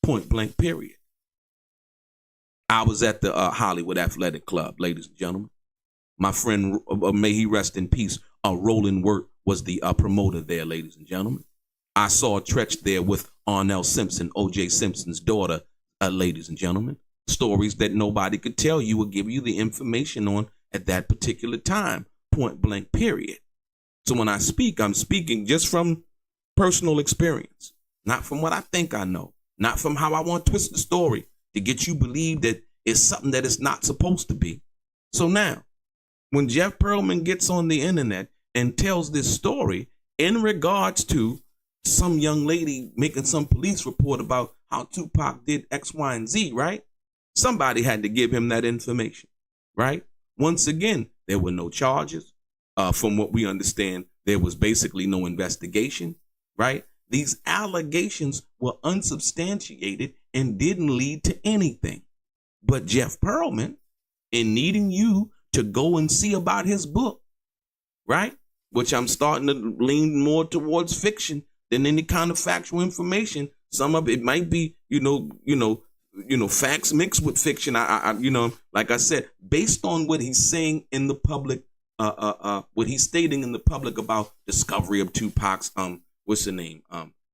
Point blank, period. I was at the Hollywood Athletic Club, ladies and gentlemen. My friend, may he rest in peace, Roland Wirt was the promoter there, ladies and gentlemen. I saw Tretch there with Arnell Simpson, O.J. Simpson's daughter, ladies and gentlemen. Stories that nobody could tell you or give you the information on at that particular time. Point blank, period. So when I speak, I'm speaking just from personal experience, not from what I think I know, not from how I want to twist the story to get you believe that it's something that it's not supposed to be. So now, when Jeff Pearlman gets on the internet and tells this story in regards to some young lady making some police report about how Tupac did X, Y, and Z, right? Somebody had to give him that information, right? Once again, there were no charges. From what we understand, there was basically no investigation, right? These allegations were unsubstantiated and didn't lead to anything. But Jeff Pearlman, in needing you to go and see about his book, right? Which I'm starting to lean more towards fiction than any kind of factual information. Some of it might be, facts mixed with fiction. Like I said, based on what he's saying in the public, what he's stating in the public about discovery of Tupac's, what's the name?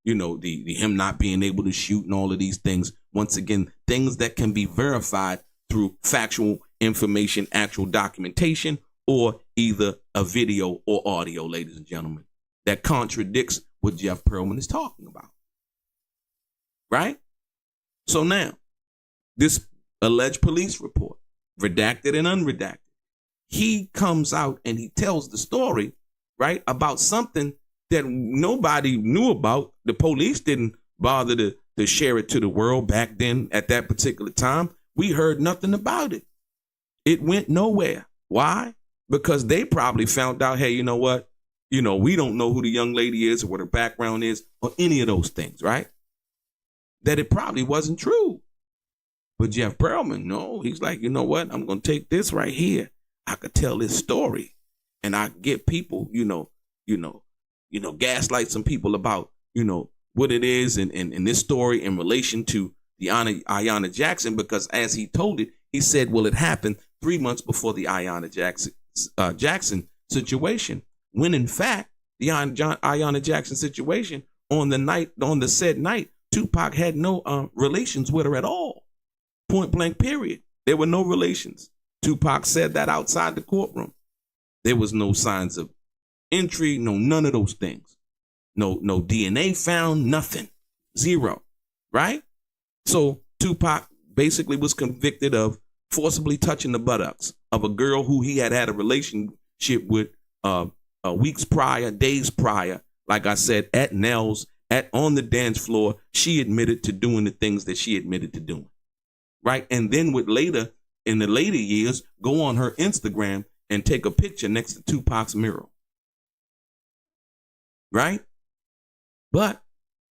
The him not being able to shoot and all of these things. Once again, things that can be verified through factual information, actual documentation, or either a video or audio, ladies and gentlemen, that contradicts what Jeff Pearlman is talking about. Right? So now, this alleged police report, redacted and unredacted, he comes out and he tells the story, right, about something that nobody knew about. The police didn't bother to share it to the world back then at that particular time. We heard nothing about it. It went nowhere. Why? Because they probably found out, hey, you know what? We don't know who the young lady is or what her background is or any of those things, right? That it probably wasn't true. But Jeff Pearlman, no, he's like, you know what? I'm going to take this right here. I could tell this story and I get people, gaslight some people about, what it is in this story in relation to the Ayanna Jackson, because as he told it, he said, well, it happened 3 months before the Ayanna Jackson situation, when in fact, the Ayanna Jackson situation on the said night, Tupac had no relations with her at all. Point blank, period. There were no relations. Tupac said that outside the courtroom. There was no signs of entry, none of those things. No DNA found, nothing. Zero. Right? So Tupac basically was convicted of forcibly touching the buttocks of a girl who he had a relationship with weeks prior, days prior. Like I said, at Nell's, on the dance floor, she admitted to doing the things that she admitted to doing. Right? And then in the later years, go on her Instagram and take a picture next to Tupac's mural. Right? But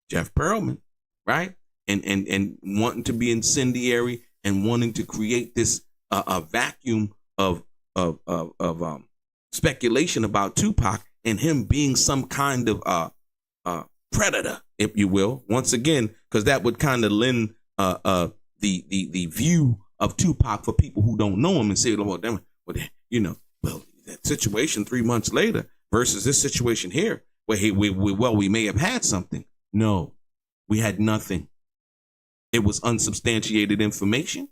Jeff Pearlman, right? And wanting to be incendiary and wanting to create this a vacuum of speculation about Tupac and him being some kind of predator, if you will. Once again, because that would kind of lend the view of Tupac for people who don't know him and say, well, that situation 3 months later versus this situation here, where we may have had something. No, we had nothing. It was unsubstantiated information,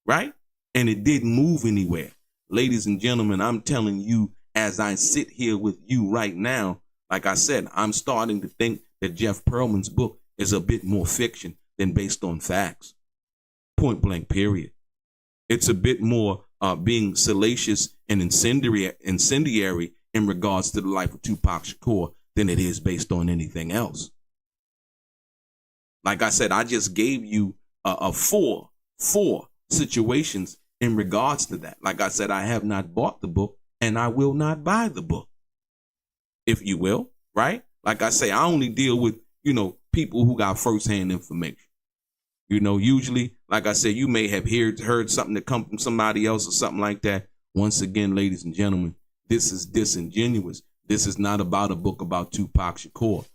right? And it didn't move anywhere. Ladies and gentlemen, I'm telling you, as I sit here with you right now, like I said, I'm starting to think that Jeff Pearlman's book is a bit more fiction than based on facts. Point blank, period. It's a bit more being salacious and incendiary in regards to the life of Tupac Shakur than it is based on anything else. Like I said, I just gave you four situations in regards to that. Like I said, I have not bought the book and I will not buy the book, if you will, right? Like I say, I only deal with, people who got firsthand information. Usually, like I said, you may have heard something that come from somebody else or something like that. Once again, ladies and gentlemen, this is disingenuous. This is not about a book about Tupac Shakur.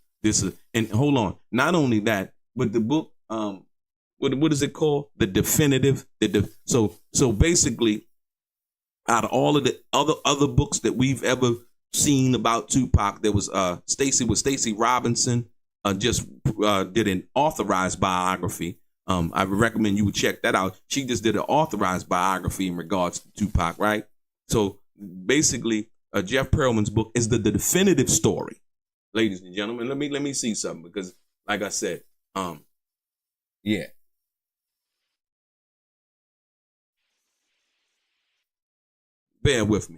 And hold on, not only that, but the book, what is it called? The definitive. So basically, out of all of the other books that we've ever seen about Tupac, there was Stacey Robinson just did an authorized biography. I would recommend you would check that out. She just did an authorized biography in regards to Tupac, right? So basically, Jeff Pearlman's book is the definitive story, ladies and gentlemen. Let me see something, because, like I said, yeah. Bear with me.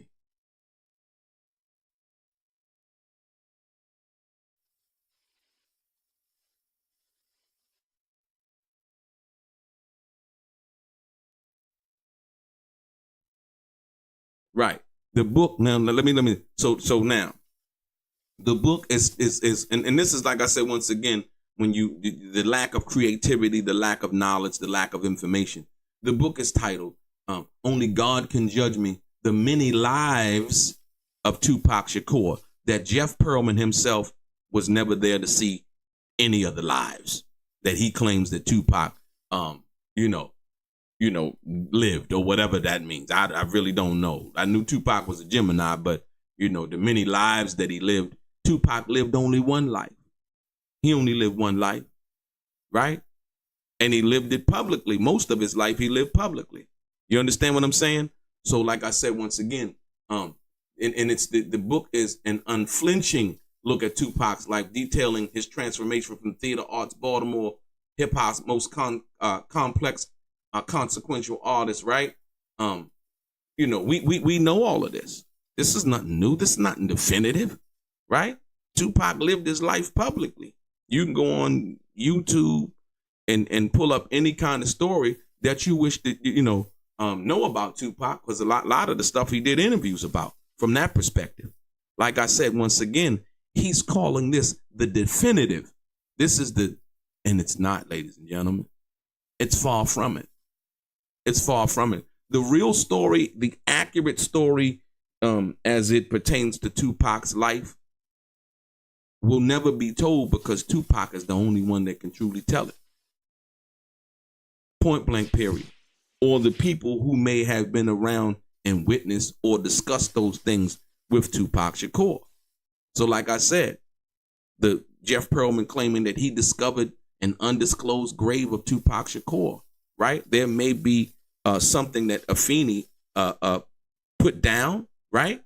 Right. The book now. Let me. So now, the book is and this is, like I said, once again, when the lack of creativity, the lack of knowledge, the lack of information. The book is titled "Only God Can Judge Me: The Many Lives of Tupac Shakur." That Jeff Pearlman himself was never there to see any of the lives that he claims that Tupac, lived, or whatever that means. I really don't know. I knew Tupac was a Gemini, but, the many lives that he lived, Tupac lived only one life. He only lived one life, right? And he lived it publicly. Most of his life, he lived publicly. You understand what I'm saying? So, like I said, once again, and it's the book is an unflinching look at Tupac's life, detailing his transformation from theater arts, Baltimore, hip hop's most complex, consequential artist, right? We know all of this. This is nothing new. This is nothing definitive, right? Tupac lived his life publicly. You can go on YouTube and pull up any kind of story that you wish that know about Tupac, because a lot of the stuff he did interviews about from that perspective. Like I said, once again, he's calling this the definitive. This is and it's not, ladies and gentlemen. It's far from it. It's far from it. The real story, the accurate story, as it pertains to Tupac's life, will never be told, because Tupac is the only one that can truly tell it. Point blank, period. Or the people who may have been around and witnessed or discussed those things with Tupac Shakur. So, like I said, the Jeff Pearlman claiming that he discovered an undisclosed grave of Tupac Shakur, right? There may be something that Afeni put down, right,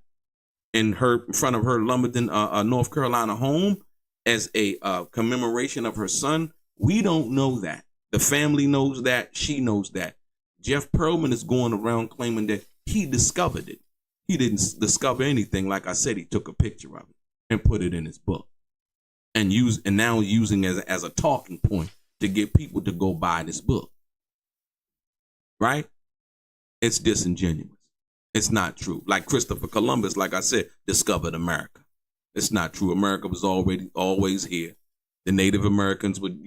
in front of her Lumberton, North Carolina home as a commemoration of her son. We don't know that. The family knows that. She knows that. Jeff Pearlman is going around claiming that he discovered it. He didn't discover anything. Like I said, he took a picture of it and put it in his book, and now using it as a talking point to get people to go buy this book. Right? It's disingenuous. It's not true. Like Christopher Columbus, like I said, discovered America. It's not true. America was always here. The Native Americans would,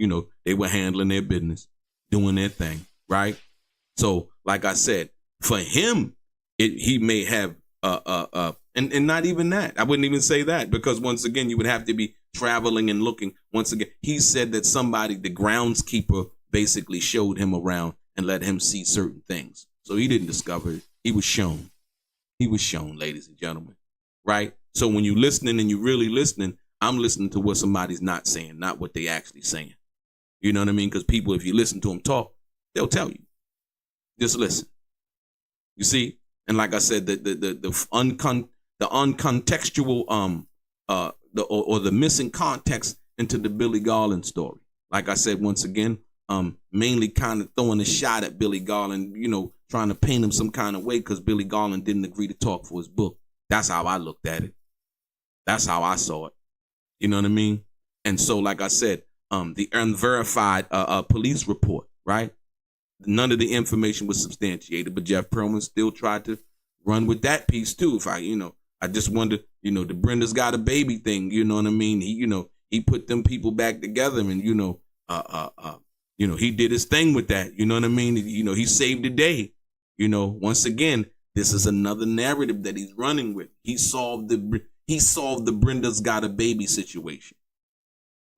they were handling their business, doing their thing, right? So, like I said, for him, he may have, and not even that. I wouldn't even say that, because once again, you would have to be traveling and looking. Once again, he said that the groundskeeper, basically showed him around and let him see certain things. So he didn't discover it. He was shown. He was shown, ladies and gentlemen, right? So when you're listening and you're really listening, I'm listening to what somebody's not saying, not what they actually saying. You know what I mean? Because people, if you listen to them talk, they'll tell you. Just listen. You see? And like I said, the uncontextual the missing context into the Billy Garland story. Like I said, once again, mainly kind of throwing a shot at Billy Garland, trying to paint him some kind of way because Billy Garland didn't agree to talk for his book. That's how I looked at it. That's how I saw it. You know what I mean? And so, like I said, the Unverified police report, right? None of the information was substantiated, but Jeff Pearlman still tried to run with that piece too. I just wonder, the Brenda's got a baby thing, you know what I mean? He put them people back together and, he did his thing with that. You know what I mean? He saved the day. Once again, this is another narrative that he's running with. He solved the Brenda's got a baby situation,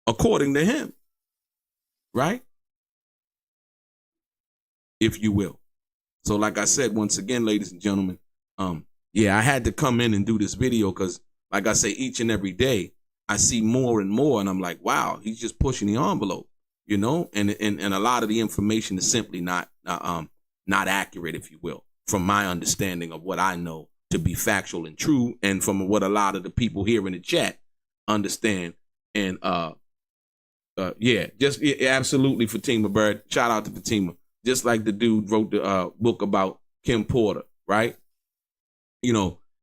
according to him, right? If you will. So like I said, once again, ladies and gentlemen, I had to come in and do this video because, like I say, each and every day I see more and more, and I'm like, wow, he's just pushing the envelope, and a lot of the information is simply not accurate, if you will, from my understanding of what I know to be factual and true, and from what a lot of the people here in the chat understand. And absolutely, Fatima Bird. Shout out to Fatima. Just like the dude wrote the book about Kim Porter, right?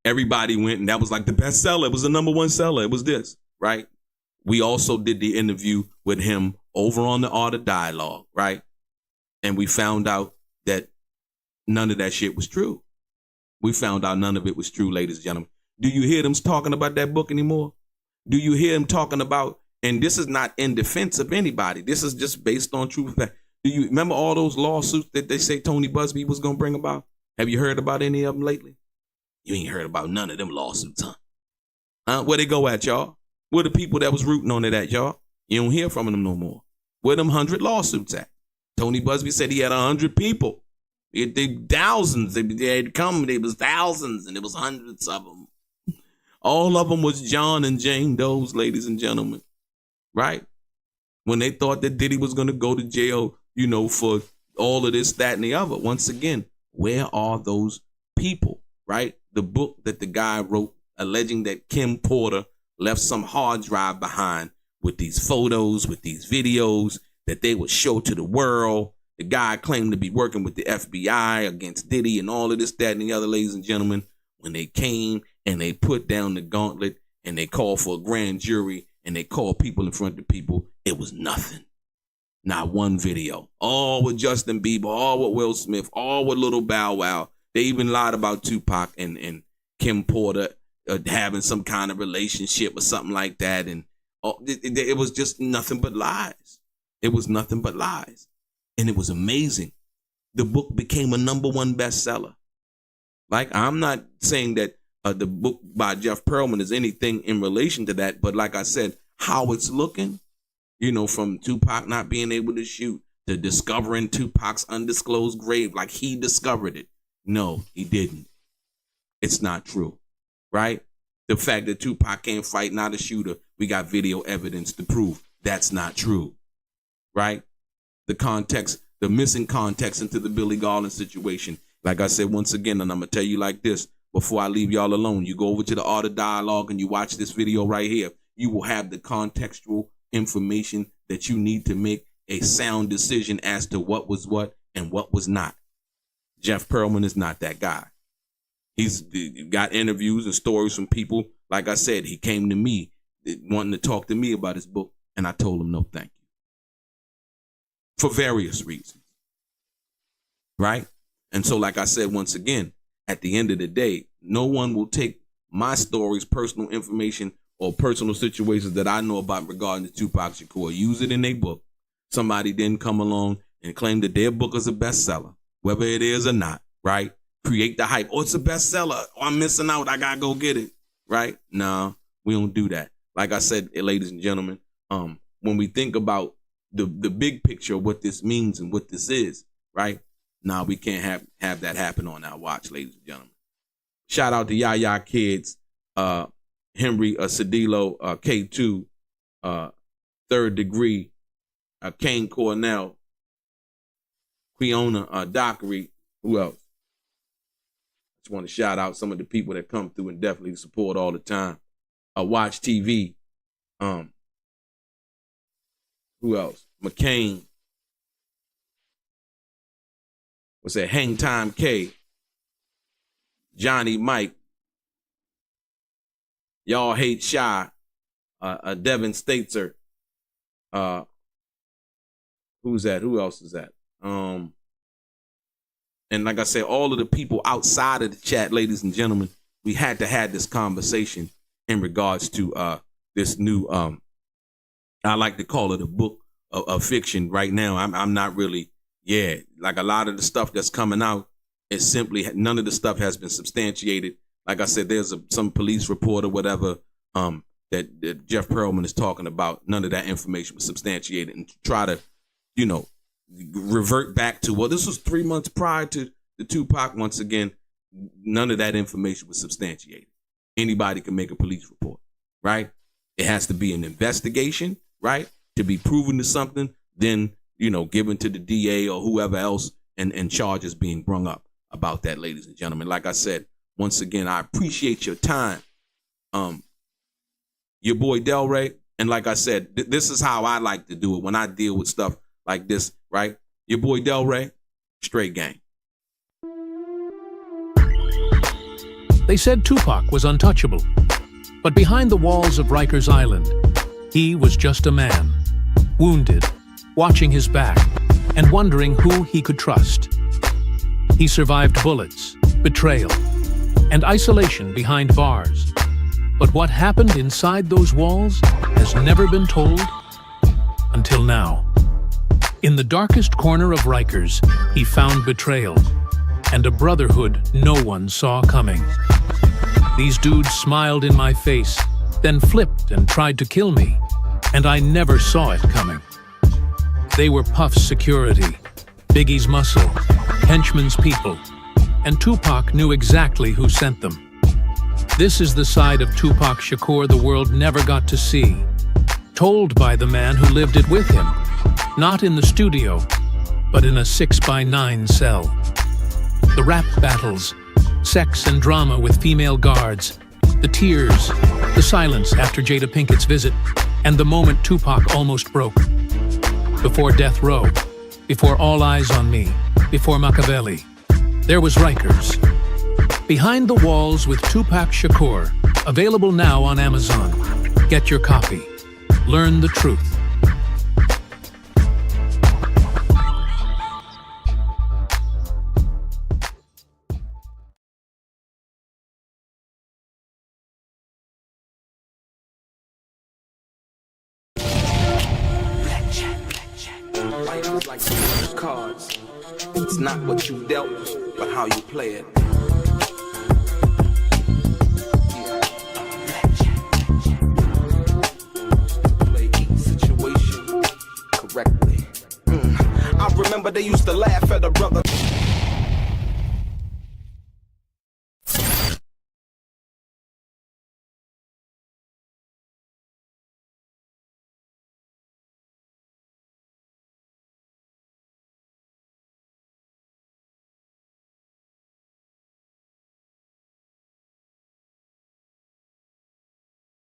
Everybody went, and that was like the bestseller. It was the number one seller. It was this, right? We also did the interview with him over on the Art of Dialogue, right? And we found out that none of that shit was true. We found out none of it was true, ladies and gentlemen. Do you hear them talking about that book anymore? Do you hear them talking about, and this is not in defense of anybody. This is just based on true fact. Do you remember all those lawsuits that they say Tony Busby was going to bring about? Have you heard about any of them lately? You ain't heard about none of them lawsuits, huh? Where they go at, y'all? Where the people that was rooting on it at, y'all? You don't hear from them no more. Where them 100 lawsuits at? Tony Busby said he had 100 people. They thousands. They had come. There was thousands, and there was hundreds of them. All of them was John and Jane Doe's, ladies and gentlemen, right? When they thought that Diddy was going to go to jail, for all of this, that, and the other. Once again, where are those people, right? The book that the guy wrote alleging that Kim Porter left some hard drive behind with these photos, with these videos that they would show to the world. The guy claimed to be working with the FBI against Diddy and all of this, that, and the other, ladies and gentlemen. When they came and they put down the gauntlet and they called for a grand jury and they called people in front of people, it was nothing. Not one video. All with Justin Bieber, all with Will Smith, all with Little Bow Wow. They even lied about Tupac and Kim Porter having some kind of relationship or something like that. And it was just nothing but lies. It was nothing but lies. And it was amazing. The book became a #1 bestseller. Like, I'm not saying that the book by Jeff Pearlman is anything in relation to that, but like I said, how it's looking, from Tupac not being able to shoot to discovering Tupac's undisclosed grave, like he discovered it. No, he didn't. It's not true, right? The fact that Tupac can't fight, not a shooter, we got video evidence to prove that's not true, right? The context, the missing context into the Billy Garland situation. Like I said, once again, and I'm going to tell you like this, before I leave y'all alone, you go over to the Art of Dialogue and you watch this video right here. You will have the contextual information that you need to make a sound decision as to what was what and what was not. Jeff Pearlman is not that guy. He's got interviews and stories from people. Like I said, he came to me wanting to talk to me about his book, and I told him no thank you. For various reasons. Right? And so, like I said, once again, at the end of the day, no one will take my stories, personal information, or personal situations that I know about regarding to Tupac Shakur, use it in their book. Somebody then come along and claim that their book is a bestseller, whether it is or not, right? Create the hype. Oh, it's a bestseller. Oh, I'm missing out. I got to go get it, right? No, we don't do that. Like I said, ladies and gentlemen, when we think about the big picture of what this means and what this is, right? Now we can't have that happen on our watch, ladies and gentlemen. Shout out to Yaya Kids, Henry Cedillo, K2, Third Degree, Kane Cornell, Quiona Dockery, Who else? Just want to shout out some of the people that come through and definitely support all the time. Watch TV. Who else? McCain. What's that? Hang Time K. Johnny Mike. Y'all Hate Shy. Devin Statzer. Who's that? Who else is that? And like I said, all of the people outside of the chat, ladies and gentlemen, we had to have this conversation in regards to this new, I like to call it a book of fiction right now. I'm not really, like a lot of the stuff that's coming out, it's simply, none of the stuff has been substantiated. Like I said, there's some police report or whatever that Jeff Pearlman is talking about. None of that information was substantiated, and to try to, revert back to, well, this was 3 months prior to the Tupac. Once again, none of that information was substantiated. Anybody can make a police report, right? It has to be an investigation, right? To be proven to something, then, given to the DA or whoever else, and charges being brung up about that, ladies and gentlemen. Like I said, once again, I appreciate your time. Your boy Delray, and like I said, this is how I like to do it when I deal with stuff like this, right? Your boy Delray, straight gang. They said Tupac was untouchable, but behind the walls of Rikers Island, he was just a man, wounded, watching his back, and wondering who he could trust. He survived bullets, betrayal, and isolation behind bars. But what happened inside those walls has never been told until now. In the darkest corner of Rikers, he found betrayal and a brotherhood no one saw coming. These dudes smiled in my face, then flipped and tried to kill me, and I never saw it coming. They were Puff's security, Biggie's muscle, Henchman's people, and Tupac knew exactly who sent them. This is the side of Tupac Shakur the world never got to see, told by the man who lived it with him, not in the studio, but in a 6x9 cell. The rap battles, sex and drama with female guards, the tears, the silence after Jada Pinkett's visit, and the moment Tupac almost broke. Before Death Row, before All Eyes on Me, before Machiavelli, there was Rikers. Behind the Walls with Tupac Shakur, available now on Amazon. Get your copy. Learn the truth. Life is like some cards. It's not what you dealt, but how you play it. Play each situation correctly. I remember they used to laugh at a brother.